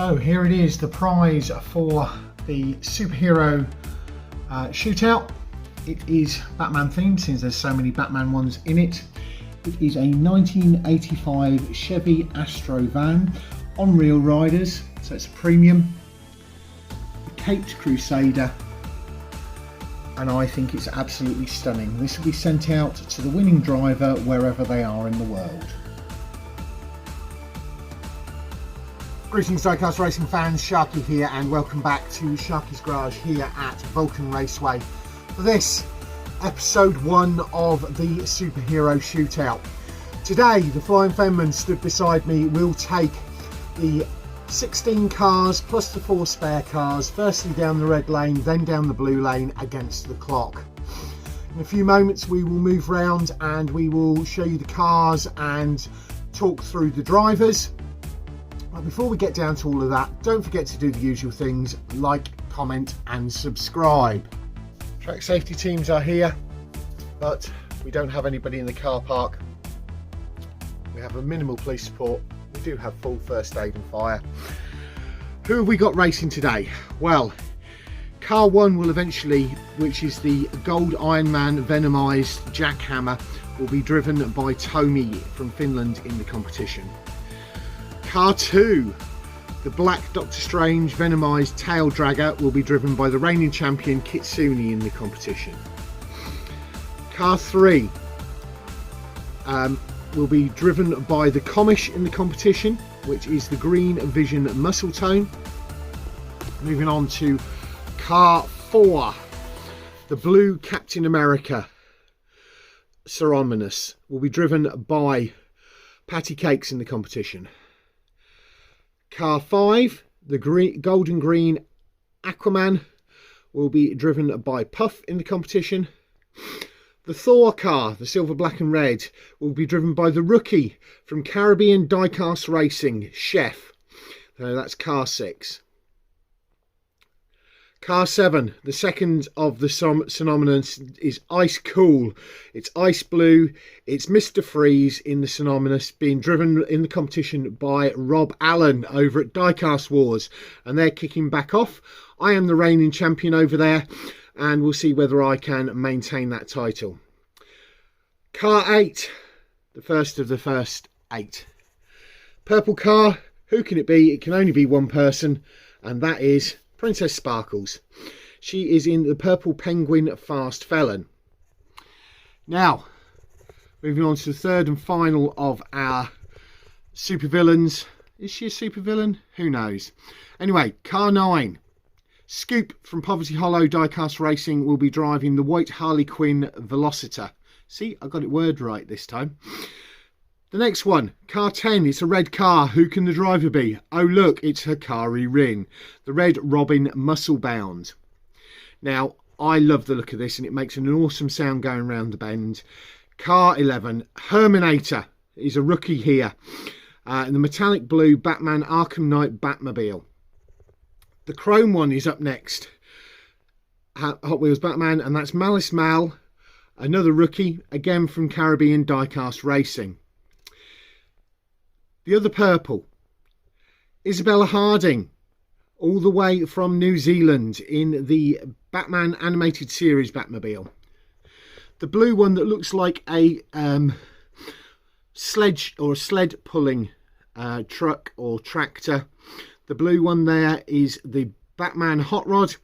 So here it is, the prize for the SuperHero Shootout. It is Batman themed since there's so many Batman ones in it. It is a 1985 Chevy Astro van on real riders, so it's a premium. The Caped Crusader, and I think it's absolutely stunning. This will be sent out to the winning driver wherever they are in the world. Greetings Diecast Racing fans, Sharky here, and welcome back to Sharky's Garage here at Vulcan Raceway for this episode 1 of the SuperHero Shootout. Today the Flying Fenman stood beside me will take the 16 cars plus the 4 spare cars, firstly down the red lane, then down the blue lane against the clock. In a few moments we will move round and we will show you the cars and talk through the drivers. But before we get down to all of that, don't forget to do the usual things, like, comment and subscribe. Track safety teams are here, but we don't have anybody in the car park. We have a minimal police support. We do have full first aid and fire. Who have we got racing today? Well, car 1 will eventually, which is the Gold Ironman Venomized Jackhammer, will be driven by Tomi from Finland in the competition. Car 2, the Black Doctor Strange Venomized Tail Dragger, will be driven by the reigning champion Kitsune in the competition. Car 3 will be driven by the Comish in the competition, which is the Green Vision Muscle Tone. Moving on to car 4, the Blue Captain America Cerominus will be driven by Patty Cakes in the competition. Car 5, the Golden Green Aquaman, will be driven by Puff in the competition. The Thor car, the Silver, Black and Red, will be driven by the rookie from Caribbean Diecast Racing, Chef. So that's car 6. Car 7, the second of the synonymous, is Ice Cool. It's Ice Blue. It's Mr. Freeze in the synonymous, being driven in the competition by Rob Allen over at Diecast Wars. And they're kicking back off. I am the reigning champion over there, and we'll see whether I can maintain that title. Car 8, the first of the first 8. Purple car, who can it be? It can only be one person, and that is Princess Sparkles. She is in the Purple Penguin Fast Felon. Now, moving on to the third and final of our supervillains. Is she a supervillain? Who knows? Anyway, car 9. Scoop from Poverty Hollow Diecast Racing will be driving the white Harley Quinn Velociter. See, I got it word right this time. The next one, car 10, it's a red car. Who can the driver be? Oh look, it's Hikari Rin, the Red Robin Muscle Bound. Now, I love the look of this and it makes an awesome sound going around the bend. Car 11, Herminator, is a rookie here. In the metallic blue Batman Arkham Knight Batmobile. The chrome one is up next. Hot Wheels Batman, and that's Malice Mal, another rookie, again from Caribbean Diecast Racing. The other purple, Isabella Harding, all the way from New Zealand in the Batman Animated Series Batmobile. The blue one that looks like a sledge or a sled pulling truck or tractor. The blue one there is the Batman Hot Rod,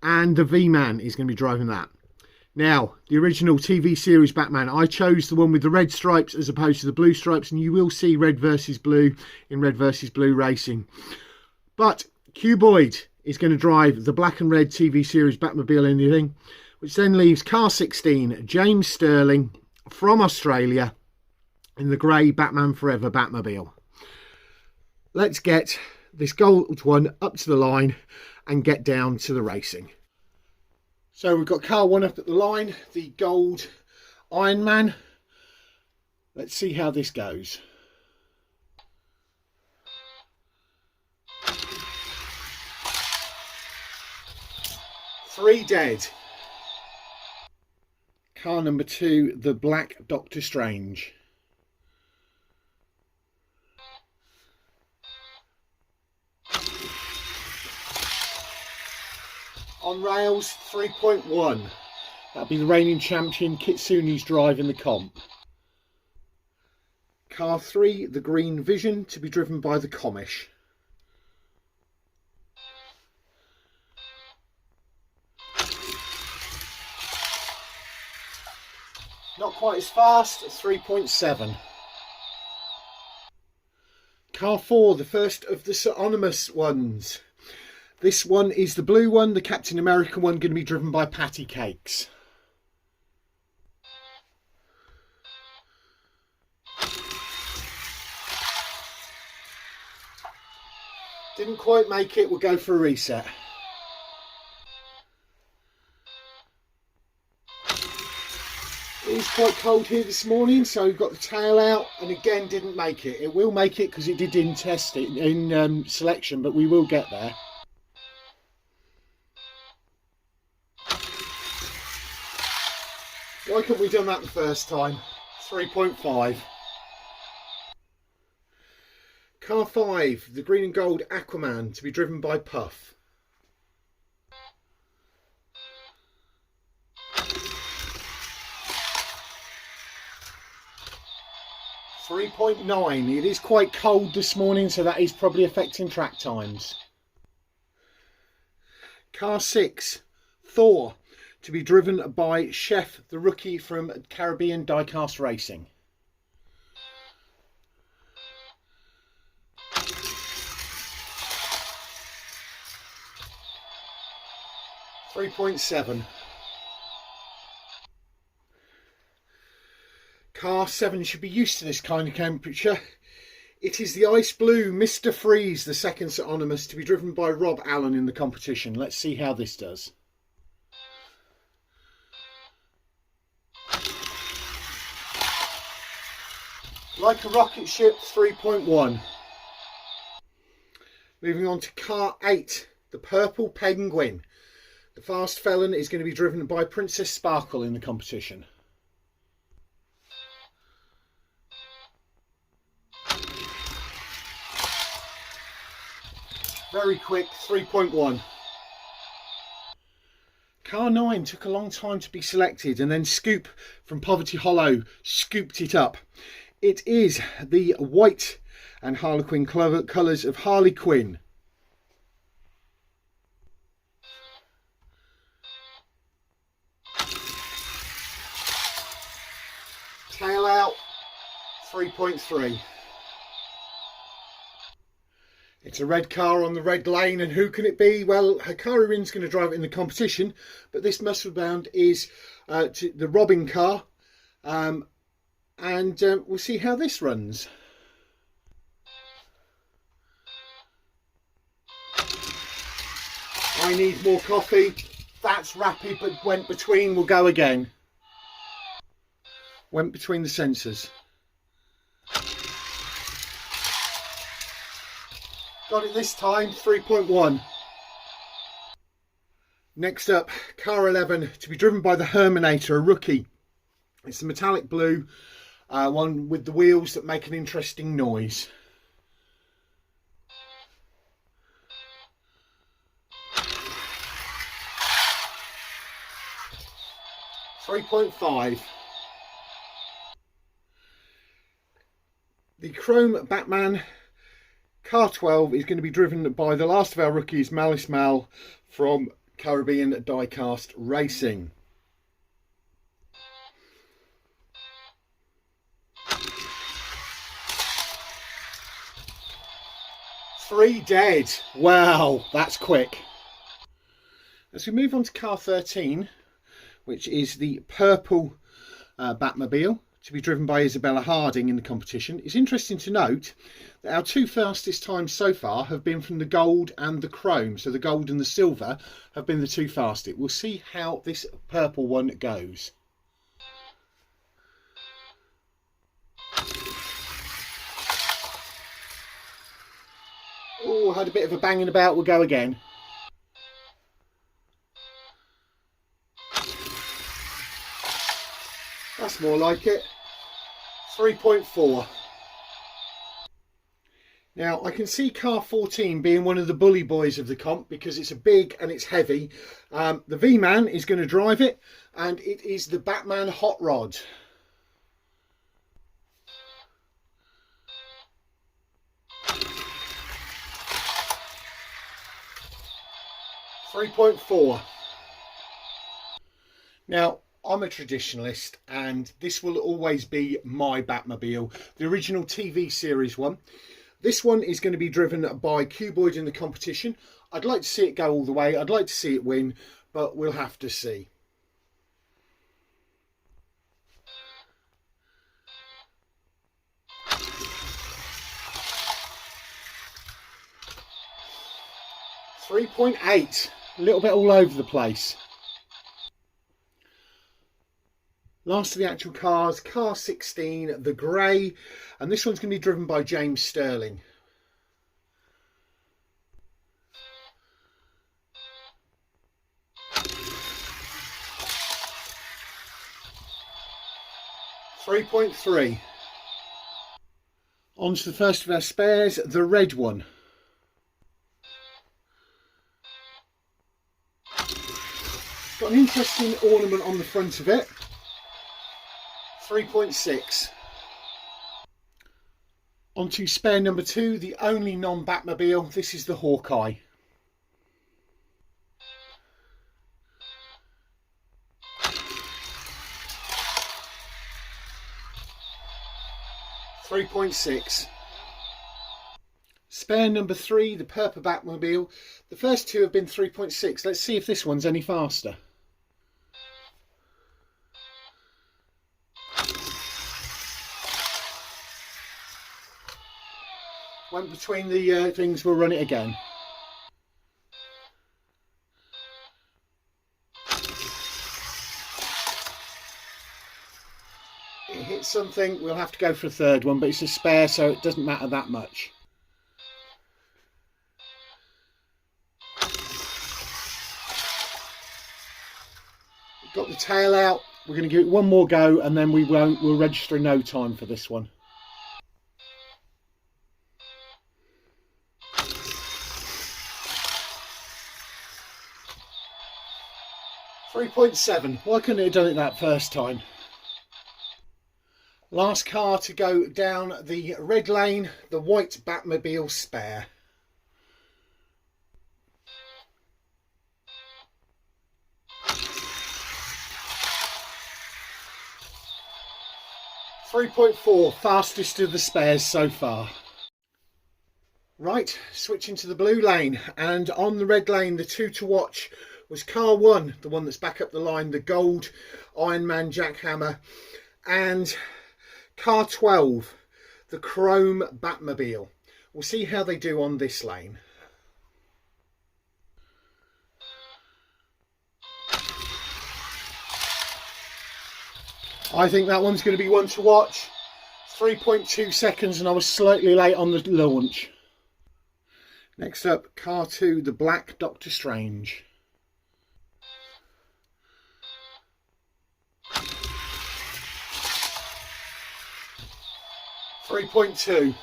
and the V-Man is going to be driving that. Now, the original TV series Batman, I chose the one with the red stripes as opposed to the blue stripes, and you will see red versus blue in red versus blue racing. But Cuboid is going to drive the black and red TV series Batmobile in the thing, which then leaves car 16, James Sterling from Australia in the grey Batman Forever Batmobile. Let's get this gold one up to the line and get down to the racing. So we've got car 1 up at the line, the Gold Ironman. Let's see how this goes. Three dead. Car number 2, the Black Doctor Strange. On rails, 3.1. That'll be the reigning champion Kitsune's drive in the comp. Car 3, the Green Vision, to be driven by the Comish. Not quite as fast, 3.7. Car 4, the first of the synonymous ones. This one is the blue one, the Captain America one, going to be driven by Patty Cakes. Didn't quite make it, we'll go for a reset. It is quite cold here this morning, so we've got the tail out, and again didn't make it. It will make it because it did in test it in selection, but we will get there. Why couldn't we done that the first time? 3.5. Car 5, the green and gold Aquaman, to be driven by Puff. .9. It is quite cold this morning, so that is probably affecting track times. Car 6, Thor, to be driven by Chef, the rookie from Caribbean Diecast Racing. .7. Car 7 should be used to this kind of temperature. It is the Ice Blue Mr. Freeze, the second synonymous, to be driven by Rob Allen in the competition. Let's see how this does. Like a rocket ship, 3.1. Moving on to car 8, the Purple Penguin. The fast felon is going to be driven by Princess Sparkle in the competition. Very quick, 3.1. Car 9 took a long time to be selected, and then Scoop from Poverty Hollow scooped it up. It is the white and Harlequin colours of Harley Quinn. Tail out, 3.3. It's a red car on the red lane, and who can it be? Well, Hikari Rin's going to drive it in the competition, but this muscle bound is the Robin car, and we'll see how this runs. I need more coffee. That's rapid, but went between. We'll go again. Went between the sensors. Got it this time, 3.1. Next up, car 11, to be driven by the Herminator, a rookie. It's the metallic blue, one with the wheels that make an interesting noise. .5. The Chrome Batman car 12 is going to be driven by the last of our rookies, Malice Mal from Caribbean Diecast Racing. Three dead. Wow, that's quick. As we move on to car 13, which is the purple Batmobile, to be driven by Isabella Harding in the competition. It's interesting to note that our two fastest times so far have been from the gold and the chrome. So the gold and the silver have been the two fastest. We'll see how this purple one goes. Oh, had a bit of a banging about. We'll go again. That's more like it. 3.4. Now I can see car 14 being one of the bully boys of the comp because it's a big and it's heavy. The V-Man is going to drive it, and it is the Batman Hot Rod. .4. Now I'm a traditionalist, and this will always be my Batmobile, the original TV series one. This one is going to be driven by Cuboid in the competition. I'd like to see it go all the way. I'd like to see it win, but we'll have to see. .8, a little bit all over the place. Last of the actual cars, car 16, the grey, and this one's going to be driven by James Sterling. .3. On to the first of our spares, the red one. Got an interesting ornament on the front of it. 3.6. On to spare number 2, the only non-Batmobile. This is the Hawkeye. .6. Spare number 3, the purple Batmobile. The first two have been 3.6. Let's see if this one's any faster. Went between the things, we'll run it again. It hit something, we'll have to go for a third one, but it's a spare, so it doesn't matter that much. Got the tail out, we're going to give it one more go, and then we'll register in no time for this one. .7. Why couldn't it have done it that first time? Last car to go down the red lane, the white Batmobile spare. .4, fastest of the spares so far. Right, switching to the blue lane, and on the red lane, the two to watch was car 1, the one that's back up the line, the gold Iron Man jackhammer, and car 12, the chrome Batmobile. We'll see how they do on this lane. I think that one's going to be one to watch. 3.2 seconds, and I was slightly late on the launch. Next up, car 2, the black Doctor Strange. .2.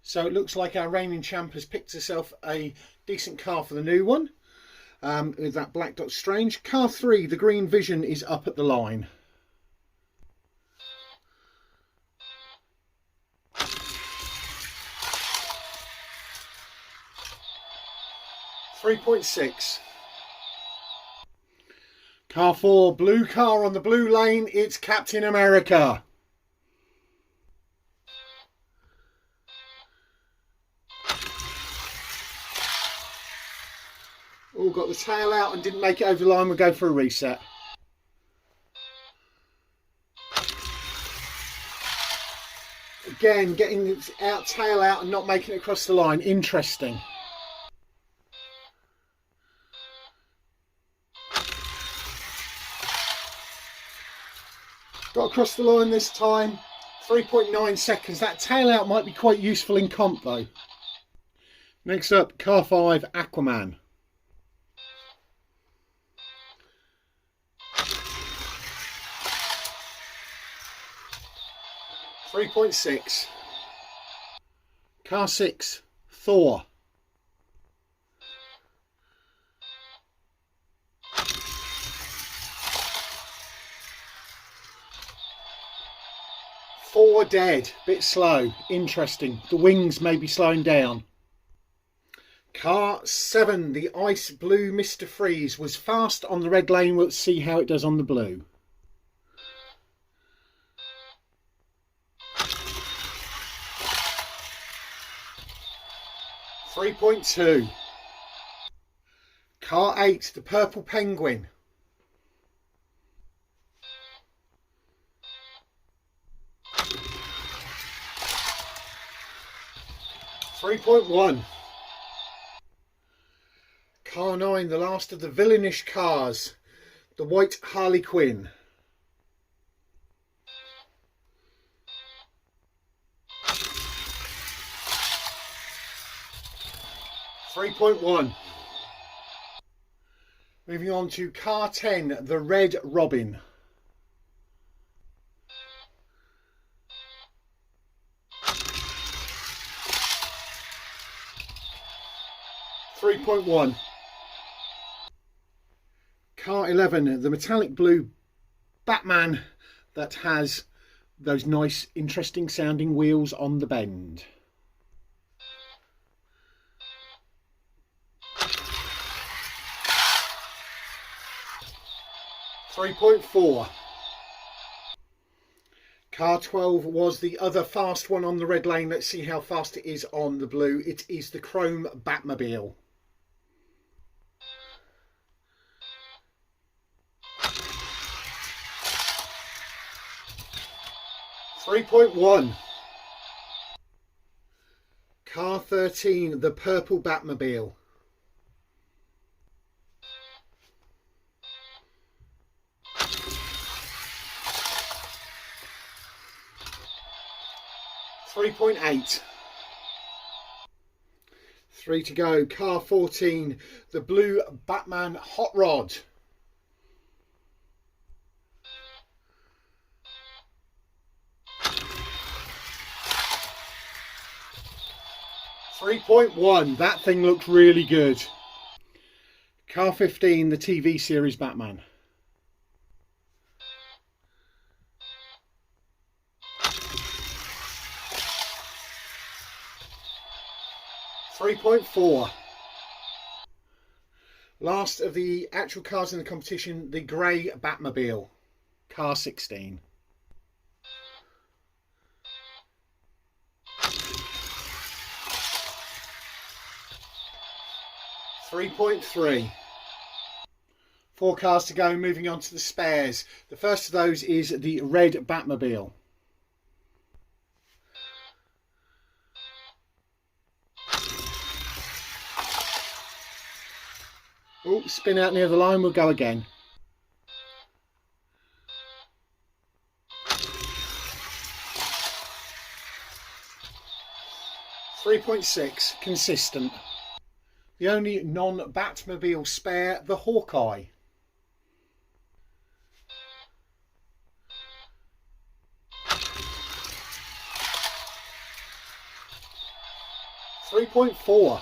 So it looks like our reigning champ has picked herself a decent car for the new one, with that black Doctor Strange. Car 3, the Green Vision, is up at the line. .6. Car 4, blue car on the blue lane, it's Captain America. Oh, got the tail out and didn't make it over the line. We'll go for a reset. Again, getting the tail out and not making it across the line. Interesting. Got across the line this time. 3.9 seconds. That tail out might be quite useful in comp though. Next up, car 5, Aquaman. .6. Car 6, Thor. Four dead, bit slow, interesting. The wings may be slowing down. Car 7, the ice blue Mr. Freeze, was fast on the red lane. We'll see how it does on the blue. .2. Car 8, the purple penguin. 3.1. Car 9, the last of the villainish cars, the white Harley Quinn. 3.1. Moving on to car 10, the red Robin. 3.1. Car 11, the metallic blue Batman that has those nice interesting sounding wheels on the bend. 3.4. Car 12 was the other fast one on the red lane. Let's see how fast it is on the blue. It is the chrome Batmobile. 3.1. Car 13, the purple Batmobile. 3.8. 3 to go. Car 14, the blue Batman Hot Rod. 3.1. That thing looks really good. Car 15, the TV series Batman. 3.4. Last of the actual cars in the competition, the grey Batmobile. Car 16. 3.3. 4 cars to go, moving on to the spares. The first of those is the red Batmobile. Oh, spin out near the line, we'll go again. .6, consistent. The only non-Batmobile spare, the Hawkeye. 3.4.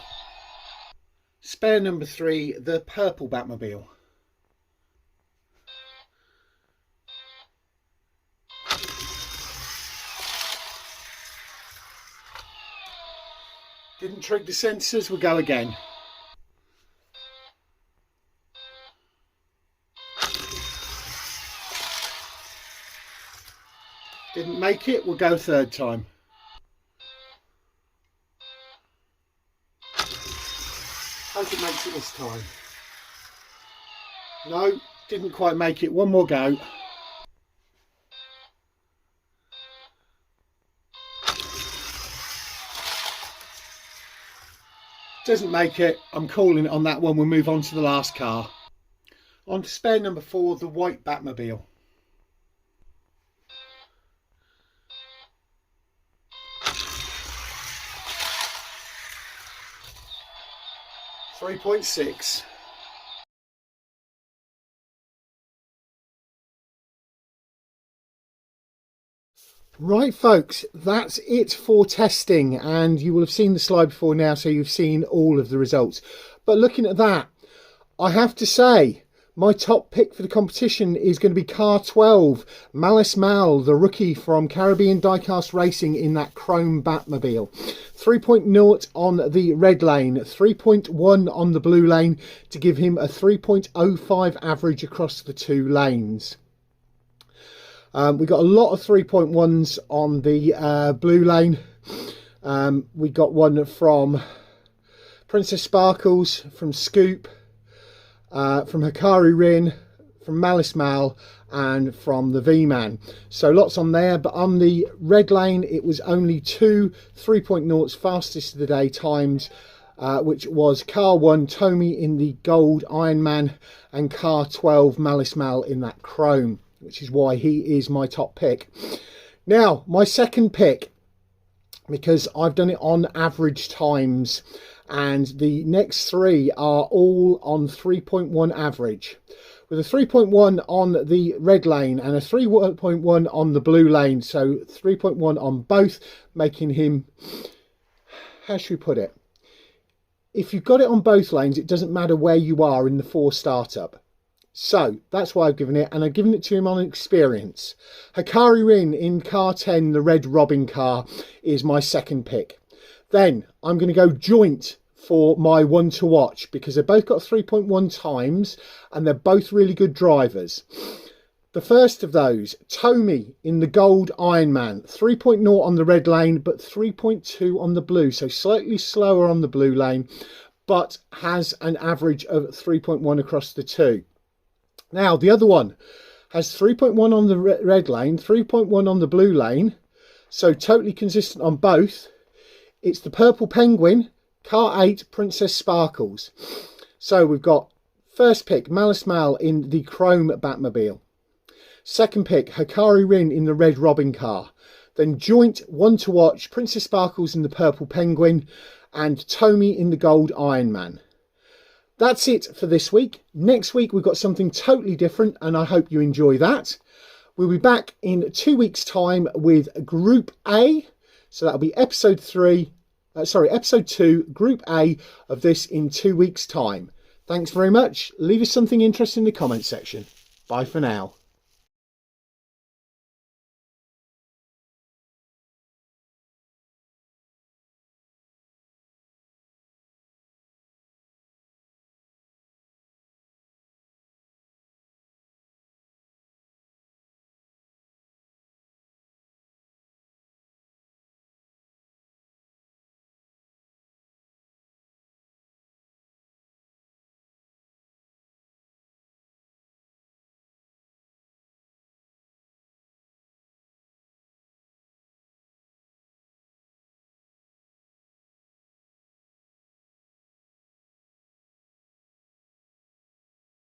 Spare number 3, the purple Batmobile. 'Didn't trigger the sensors, we'll go again. Didn't make it, we'll go third time. Hope it makes it this time. No, didn't quite make it. One more go. Doesn't make it. I'm calling it on that one. We'll move on to the last car. On to spare number 4, the white Batmobile. 3.6. Right folks, that's it for testing, and you will have seen the slide before now, so you've seen all of the results. But looking at that, I have to say my top pick for the competition is going to be car 12, Malice Mal, the rookie from Caribbean Diecast Racing in that chrome Batmobile. 3.0 on the red lane, 3.1 on the blue lane to give him a 3.05 average across the two lanes. We got a lot of 3.1s on the blue lane. We got one from Princess Sparkles, from Scoop, from Hikari Rin, from Malice Mal, and from the V-Man. So lots on there, but on the red lane it was only two 3.0s fastest of the day times, which was car 1 Tommy in the gold Iron Man and car 12 Malice Mal in that chrome, which is why he is my top pick. Now, my second pick, because I've done it on average times, and the next three are all on 3.1 average. With a 3.1 on the red lane and a 3.1 on the blue lane, so 3.1 on both, making him, how should we put it? If you've got it on both lanes, it doesn't matter where you are in the 4 startup. So that's why I've given it, and I've given it to him on experience. Hikari Rin in car 10, the red Robin car, is my second pick. Then I'm going to go joint for my one to watch, because they've both got 3.1 times and they're both really good drivers. The first of those, Tommy in the gold Iron Man, 3.0 on the red lane but 3.2 on the blue, so slightly slower on the blue lane, but has an average of 3.1 across the two. Now, the other one has 3.1 on the red lane, 3.1 on the blue lane, so totally consistent on both. It's the Purple Penguin, car 8, Princess Sparkles. So we've got first pick, Malice Mal in the chrome Batmobile. Second pick, Hikari Rin in the red Robin car. Then joint one to watch, Princess Sparkles in the Purple Penguin and Tommy in the gold Iron Man. That's it for this week. Next week we've got something totally different, and I hope you enjoy that. We'll be back in 2 weeks' time with Group A. So that'll be episode 2, Group A of this in 2 weeks' time. Thanks very much. Leave us something interesting in the comment section. Bye for now.